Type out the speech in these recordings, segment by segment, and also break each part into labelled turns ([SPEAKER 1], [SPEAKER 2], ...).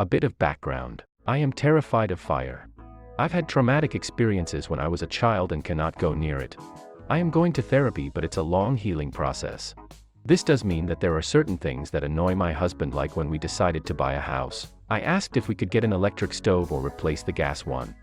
[SPEAKER 1] A bit of background. I am terrified of fire. I've had traumatic experiences when I was a child and cannot go near it. I am going to therapy, but it's a long healing process. This does mean that there are certain things that annoy my husband, like when we decided to buy a house. I asked if we could get an electric stove or replace the gas one.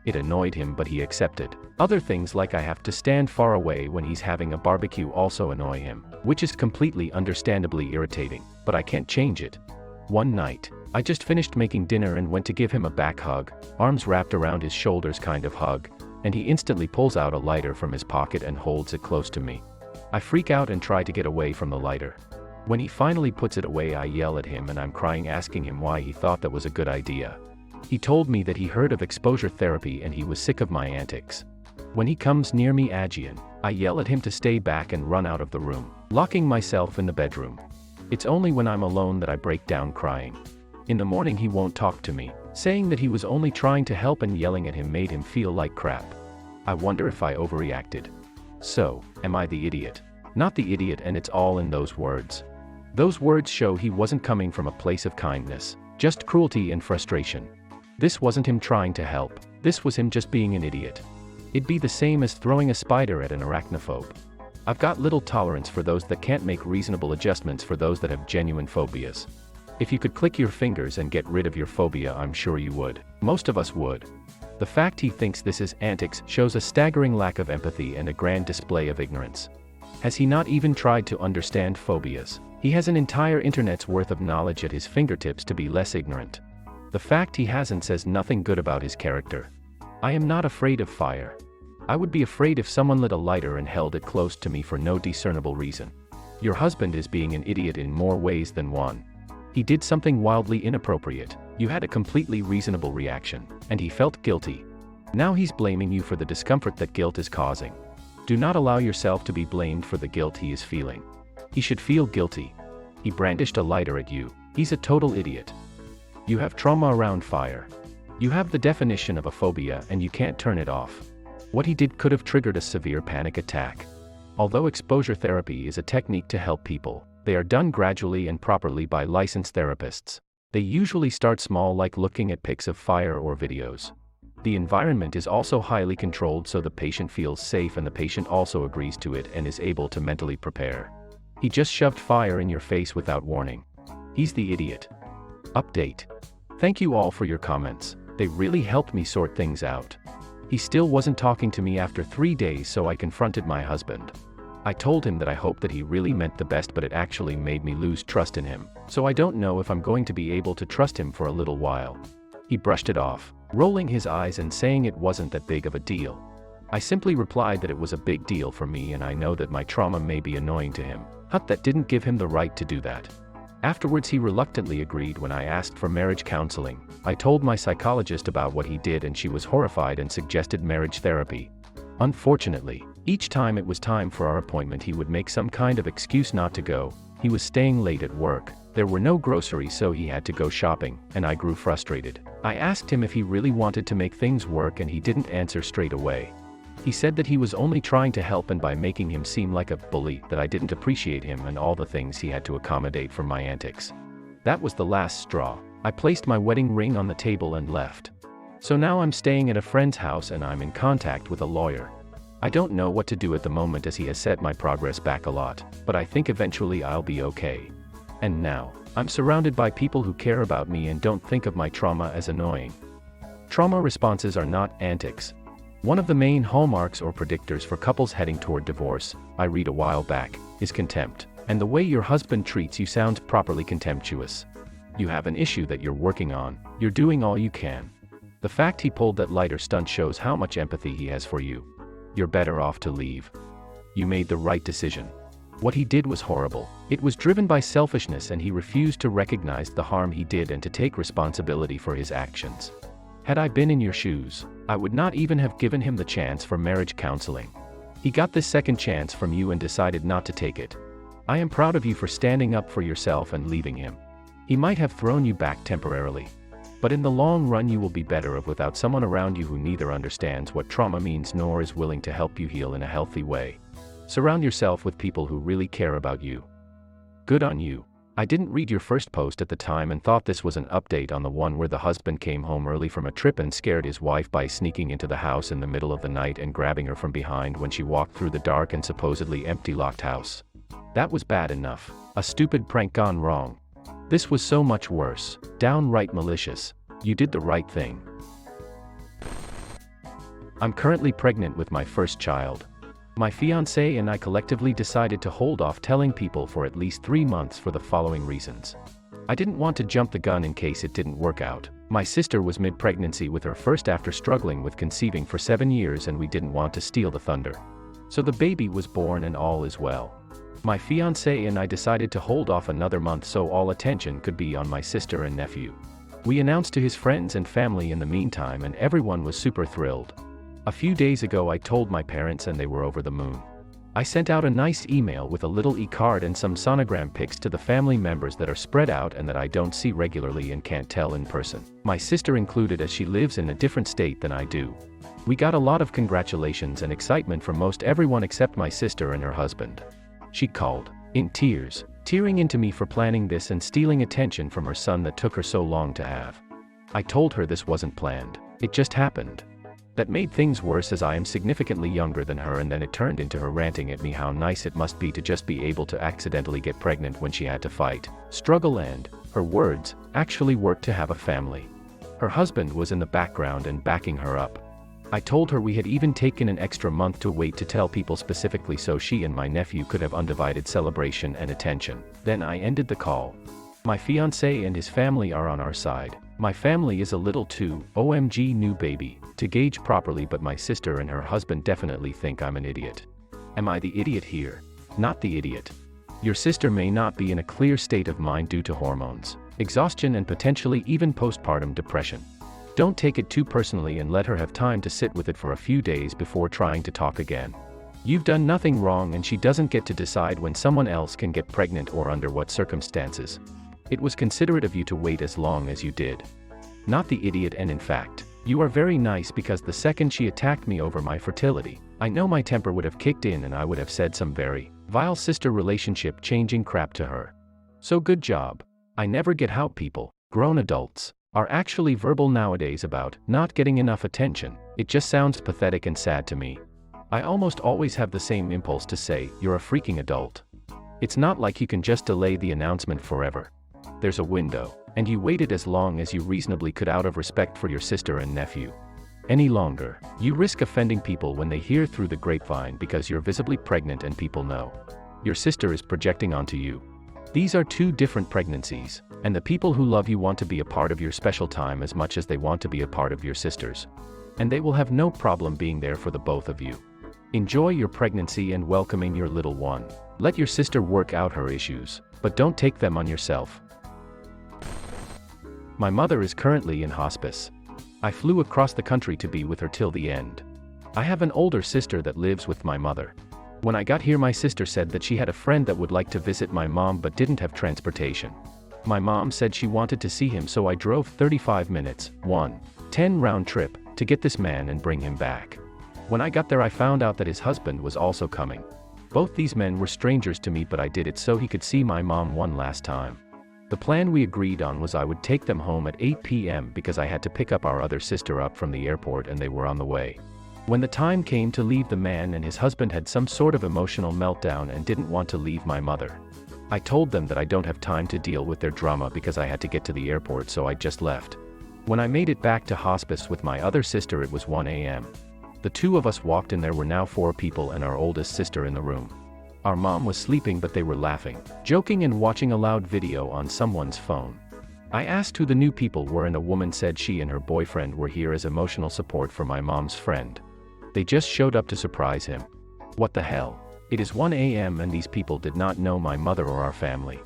[SPEAKER 1] It annoyed him, but he accepted. Other things, like I have to stand far away when he's having a barbecue, also annoy him, which is completely understandably irritating, but I can't change it. One night, I just finished making dinner and went to give him a back hug, arms wrapped around his shoulders kind of hug, and he instantly pulls out a lighter from his pocket and holds it close to me. I freak out and try to get away from the lighter. When he finally puts it away, I yell at him and I'm crying, asking him why he thought that was a good idea. He told me that he heard of exposure therapy and he was sick of my antics. When he comes near me agitated, I yell at him to stay back and run out of the room, locking myself in the bedroom. It's only when I'm alone that I break down crying. In the morning he won't talk to me, saying that he was only trying to help, and yelling at him made him feel like crap. I wonder if I overreacted. So, am I the idiot? Not the idiot, and it's all in those words. Those words show he wasn't coming from a place of kindness, just cruelty and frustration. This wasn't him trying to help, this was him just being an idiot. It'd be the same as throwing a spider at an arachnophobe. I've got little tolerance for those that can't make reasonable adjustments for those that have genuine phobias. If you could click your fingers and get rid of your phobia, I'm sure you would. Most of us would. The fact he thinks this is antics shows a staggering lack of empathy and a grand display of ignorance. Has he not even tried to understand phobias? He has an entire internet's worth of knowledge at his fingertips to be less ignorant. The fact he hasn't says nothing good about his character. I am not afraid of fire. I would be afraid if someone lit a lighter and held it close to me for no discernible reason. Your husband is being an idiot in more ways than one. He did something wildly inappropriate, you had a completely reasonable reaction, and he felt guilty. Now he's blaming you for the discomfort that guilt is causing. Do not allow yourself to be blamed for the guilt he is feeling. He should feel guilty. He brandished a lighter at you. He's a total idiot. You have trauma around fire. You have the definition of a phobia and you can't turn it off. What he did could have triggered a severe panic attack. Although exposure therapy is a technique to help people, they are done gradually and properly by licensed therapists. They usually start small, like looking at pics of fire or videos. The environment is also highly controlled so the patient feels safe and the patient also agrees to it and is able to mentally prepare. He just shoved fire in your face without warning. He's the idiot. Update. Thank you all for your comments. They really helped me sort things out. He still wasn't talking to me after 3 days, so I confronted my husband. I told him that I hoped that he really meant the best, but it actually made me lose trust in him, so I don't know if I'm going to be able to trust him for a little while. He brushed it off, rolling his eyes and saying it wasn't that big of a deal. I simply replied that it was a big deal for me and I know that my trauma may be annoying to him. That didn't give him the right to do that. Afterwards he reluctantly agreed when I asked for marriage counseling. I told my psychologist about what he did and she was horrified and suggested marriage therapy. Unfortunately, each time it was time for our appointment he would make some kind of excuse not to go. He was staying late at work, there were no groceries so he had to go shopping, and I grew frustrated. I asked him if he really wanted to make things work and he didn't answer straight away. He said that he was only trying to help, and by making him seem like a bully that I didn't appreciate him and all the things he had to accommodate for my antics. That was the last straw. I placed my wedding ring on the table and left. So now I'm staying at a friend's house and I'm in contact with a lawyer. I don't know what to do at the moment as he has set my progress back a lot, but I think eventually I'll be okay. And now, I'm surrounded by people who care about me and don't think of my trauma as annoying. Trauma responses are not antics. One of the main hallmarks or predictors for couples heading toward divorce, I read a while back, is contempt, and the way your husband treats you sounds properly contemptuous. You have an issue that you're working on, you're doing all you can. The fact he pulled that lighter stunt shows how much empathy he has for you. You're better off to leave. You made the right decision. What he did was horrible. It was driven by selfishness and he refused to recognize the harm he did and to take responsibility for his actions. Had I been in your shoes, I would not even have given him the chance for marriage counseling. He got this second chance from you and decided not to take it. I am proud of you for standing up for yourself and leaving him. He might have thrown you back temporarily. But in the long run you will be better off without someone around you who neither understands what trauma means nor is willing to help you heal in a healthy way. Surround yourself with people who really care about you. Good on you. I didn't read your first post at the time and thought this was an update on the one where the husband came home early from a trip and scared his wife by sneaking into the house in the middle of the night and grabbing her from behind when she walked through the dark and supposedly empty locked house. That was bad enough. A stupid prank gone wrong. This was so much worse. Downright malicious. You did the right thing. I'm currently pregnant with my first child. My fiancé and I collectively decided to hold off telling people for at least 3 months for the following reasons. I didn't want to jump the gun in case it didn't work out. My sister was mid-pregnancy with her first after struggling with conceiving for 7 years, and we didn't want to steal the thunder. So the baby was born and all is well. My fiancé and I decided to hold off another month so all attention could be on my sister and nephew. We announced to his friends and family in the meantime, and everyone was super thrilled. A few days ago I told my parents and they were over the moon. I sent out a nice email with a little e-card and some sonogram pics to the family members that are spread out and that I don't see regularly and can't tell in person. My sister included, as she lives in a different state than I do. We got a lot of congratulations and excitement from most everyone except my sister and her husband. She called, in tears, tearing into me for planning this and stealing attention from her son that took her so long to have. I told her this wasn't planned, it just happened. That made things worse as I am significantly younger than her, and then it turned into her ranting at me how nice it must be to just be able to accidentally get pregnant when she had to fight, struggle and, her words, actually work to have a family. Her husband was in the background and backing her up. I told her we had even taken an extra month to wait to tell people specifically so she and my nephew could have undivided celebration and attention. Then I ended the call. My fiancé and his family are on our side. My family is a little too, OMG new baby, to gauge properly, but my sister and her husband definitely think I'm an idiot. Am I the idiot here? Not the idiot. Your sister may not be in a clear state of mind due to hormones, exhaustion and potentially even postpartum depression. Don't take it too personally and let her have time to sit with it for a few days before trying to talk again. You've done nothing wrong and she doesn't get to decide when someone else can get pregnant or under what circumstances. It was considerate of you to wait as long as you did. Not the idiot, and in fact, you are very nice, because the second she attacked me over my fertility, I know my temper would have kicked in and I would have said some very vile sister relationship changing crap to her. So good job. I never get how people, grown adults, are actually verbal nowadays about not getting enough attention. It just sounds pathetic and sad to me. I almost always have the same impulse to say, you're a freaking adult. It's not like you can just delay the announcement forever. There's a window, and you waited as long as you reasonably could out of respect for your sister and nephew. Any longer, you risk offending people when they hear through the grapevine because you're visibly pregnant and people know. Your sister is projecting onto you. These are two different pregnancies, and the people who love you want to be a part of your special time as much as they want to be a part of your sister's. And they will have no problem being there for the both of you. Enjoy your pregnancy and welcoming your little one. Let your sister work out her issues, but don't take them on yourself. My mother is currently in hospice. I flew across the country to be with her till the end. I have an older sister that lives with my mother. When I got here, my sister said that she had a friend that would like to visit my mom but didn't have transportation. My mom said she wanted to see him, so I drove 35 minutes, 10 round trip, to get this man and bring him back. When I got there I found out that his husband was also coming. Both these men were strangers to me, but I did it so he could see my mom one last time. The plan we agreed on was I would take them home at 8 p.m. because I had to pick up our other sister up from the airport and they were on the way. When the time came to leave, the man and his husband had some sort of emotional meltdown and didn't want to leave my mother. I told them that I don't have time to deal with their drama because I had to get to the airport, so I just left. When I made it back to hospice with my other sister, it was 1 a.m. The two of us walked in. There were now 4 people and our oldest sister in the room. Our mom was sleeping, but they were laughing, joking and watching a loud video on someone's phone. I asked who the new people were and a woman said she and her boyfriend were here as emotional support for my mom's friend. They just showed up to surprise him. What the hell? It is 1 a.m. and these people did not know my mother or our family.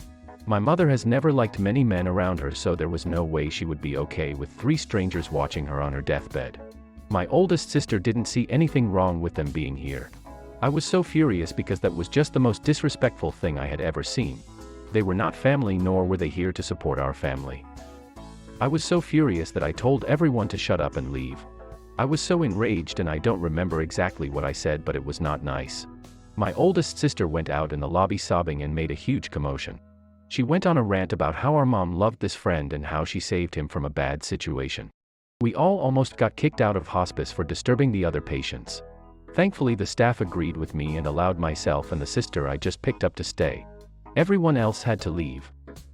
[SPEAKER 1] My mother has never liked many men around her, so there was no way she would be okay with 3 strangers watching her on her deathbed. My oldest sister didn't see anything wrong with them being here. I was so furious because that was just the most disrespectful thing I had ever seen. They were not family, nor were they here to support our family. I was so furious that I told everyone to shut up and leave. I was so enraged and I don't remember exactly what I said, but it was not nice. My oldest sister went out in the lobby sobbing and made a huge commotion. She went on a rant about how our mom loved this friend and how she saved him from a bad situation. We all almost got kicked out of hospice for disturbing the other patients. Thankfully, the staff agreed with me and allowed myself and the sister I just picked up to stay. Everyone else had to leave.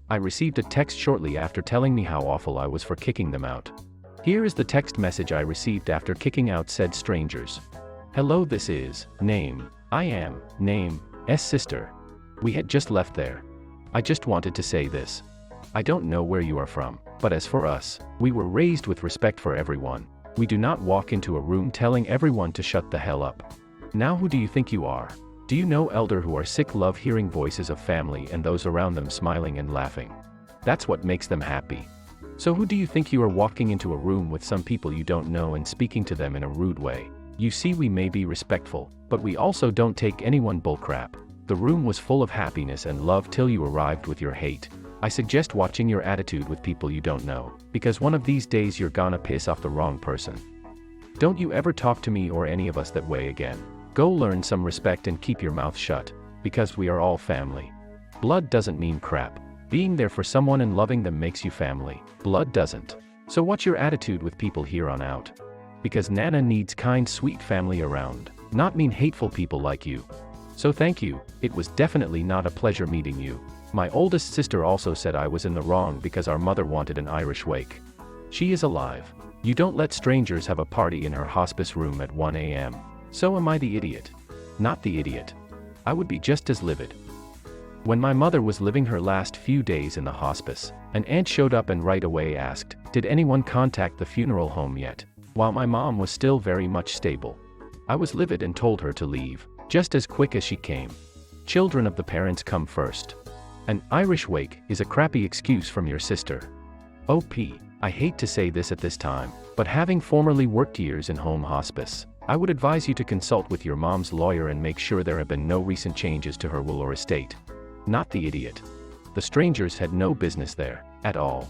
[SPEAKER 1] I received a text shortly after telling me how awful I was for kicking them out. Here is the text message I received after kicking out said strangers. Hello, this is, name, I am, name, S sister. We had just left there. I just wanted to say this. I don't know where you are from, but as for us, we were raised with respect for everyone. We do not walk into a room telling everyone to shut the hell up. Now who do you think you are? Do you know elder who are sick love hearing voices of family and those around them smiling and laughing? That's what makes them happy. So who do you think you are walking into a room with some people you don't know and speaking to them in a rude way? You see, we may be respectful, but we also don't take anyone bullcrap. The room was full of happiness and love till you arrived with your hate. I suggest watching your attitude with people you don't know, because one of these days you're gonna piss off the wrong person. Don't you ever talk to me or any of us that way again. Go learn some respect and keep your mouth shut, because we are all family. Blood doesn't mean crap. Being there for someone and loving them makes you family. Blood doesn't. So what's your attitude with people here on out? Because Nana needs kind, sweet family around, not mean, hateful people like you. So thank you, it was definitely not a pleasure meeting you. My oldest sister also said I was in the wrong because our mother wanted an Irish wake. She is alive. You don't let strangers have a party in her hospice room at 1 a.m. So am I the idiot? Not the idiot. I would be just as livid. When my mother was living her last few days in the hospice, an aunt showed up and right away asked, did anyone contact the funeral home yet? While my mom was still very much stable. I was livid and told her to leave, just as quick as she came. Children of the parents come first. An Irish wake is a crappy excuse from your sister. OP, I hate to say this at this time, but having formerly worked years in home hospice, I would advise you to consult with your mom's lawyer and make sure there have been no recent changes to her will or estate. Not the idiot. The strangers had no business there, at all.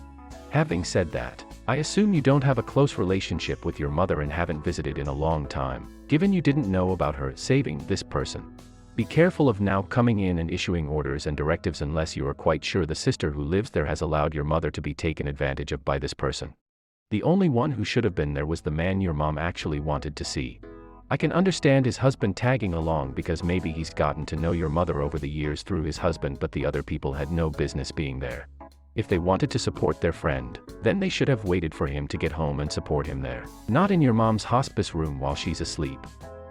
[SPEAKER 1] Having said that, I assume you don't have a close relationship with your mother and haven't visited in a long time, given you didn't know about her saving this person. Be careful of now coming in and issuing orders and directives unless you are quite sure the sister who lives there has allowed your mother to be taken advantage of by this person. The only one who should have been there was the man your mom actually wanted to see. I can understand his husband tagging along because maybe he's gotten to know your mother over the years through his husband, but the other people had no business being there. If they wanted to support their friend, then they should have waited for him to get home and support him there, not in your mom's hospice room while she's asleep.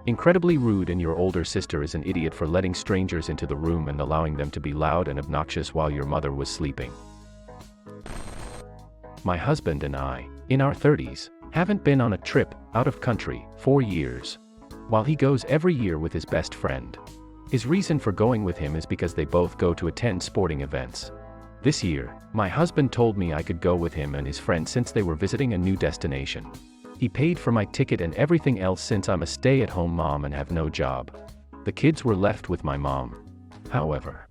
[SPEAKER 1] Incredibly rude, and your older sister is an idiot for letting strangers into the room and allowing them to be loud and obnoxious while your mother was sleeping. My husband and I, in our 30s, haven't been on a trip out of country 4 years. While he goes every year with his best friend. His reason for going with him is because they both go to attend sporting events. This year, my husband told me I could go with him and his friend since they were visiting a new destination. He paid for my ticket and everything else since I'm a stay-at-home mom and have no job. The kids were left with my mom. However,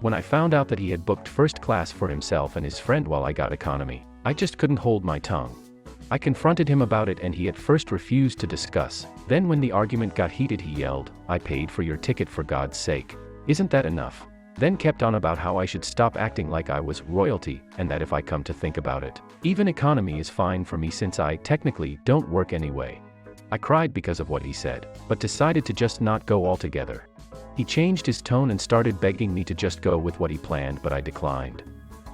[SPEAKER 1] when I found out that he had booked first class for himself and his friend while I got economy, I just couldn't hold my tongue. I confronted him about it and he at first refused to discuss. Then when the argument got heated, he yelled, "I paid for your ticket, for God's sake. Isn't that enough?" Then kept on about how I should stop acting like I was royalty, and that if I come to think about it, even economy is fine for me since I technically don't work anyway. I cried because of what he said, but decided to just not go altogether. He changed his tone and started begging me to just go with what he planned, but I declined.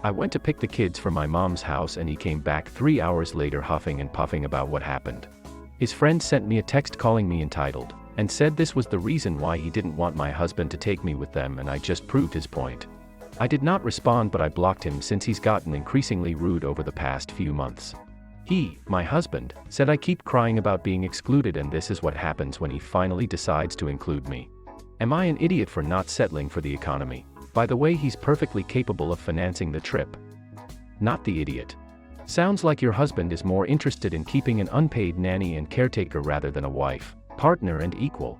[SPEAKER 1] I went to pick the kids from my mom's house and he came back 3 hours later huffing and puffing about what happened. His friend sent me a text calling me entitled, and said this was the reason why he didn't want my husband to take me with them, and I just proved his point. I did not respond, but I blocked him since he's gotten increasingly rude over the past few months. He, my husband, said I keep crying about being excluded, and this is what happens when he finally decides to include me. Am I an idiot for not settling for the economy? By the way, he's perfectly capable of financing the trip. Not the idiot. Sounds like your husband is more interested in keeping an unpaid nanny and caretaker rather than a wife, partner and equal.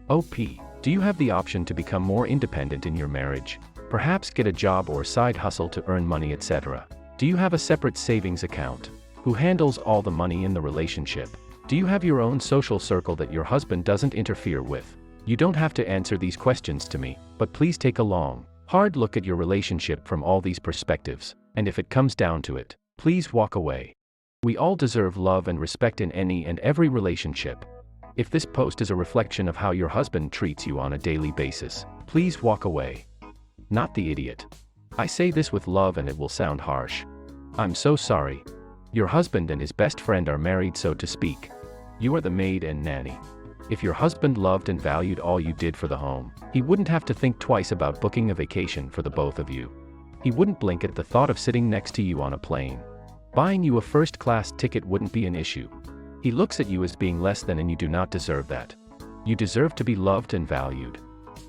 [SPEAKER 1] OP, do you have the option to become more independent in your marriage? Perhaps get a job or side hustle to earn money, etc. Do you have a separate savings account? Who handles all the money in the relationship? Do you have your own social circle that your husband doesn't interfere with? You don't have to answer these questions to me, but please take a long, Hard look at your relationship from all these perspectives, and if it comes down to it, please walk away. We all deserve love and respect in any and every relationship. If this post is a reflection of how your husband treats you on a daily basis, please walk away. Not the idiot. I say this with love and it will sound harsh. I'm so sorry. Your husband and his best friend are married, so to speak. You are the maid and nanny. If your husband loved and valued all you did for the home, he wouldn't have to think twice about booking a vacation for the both of you. He wouldn't blink at the thought of sitting next to you on a plane. Buying you a first-class ticket wouldn't be an issue. He looks at you as being less than, and you do not deserve that. You deserve to be loved and valued.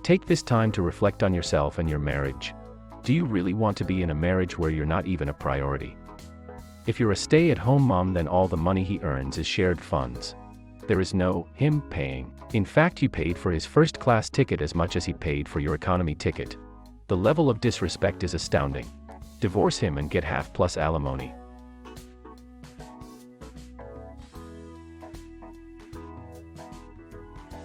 [SPEAKER 1] Take this time to reflect on yourself and your marriage. Do you really want to be in a marriage where you're not even a priority? If you're a stay-at-home mom, then all the money he earns is shared funds. There is no him paying. In fact, you paid for his first-class ticket as much as he paid for your economy ticket. The level of disrespect is astounding. Divorce him and get half plus alimony.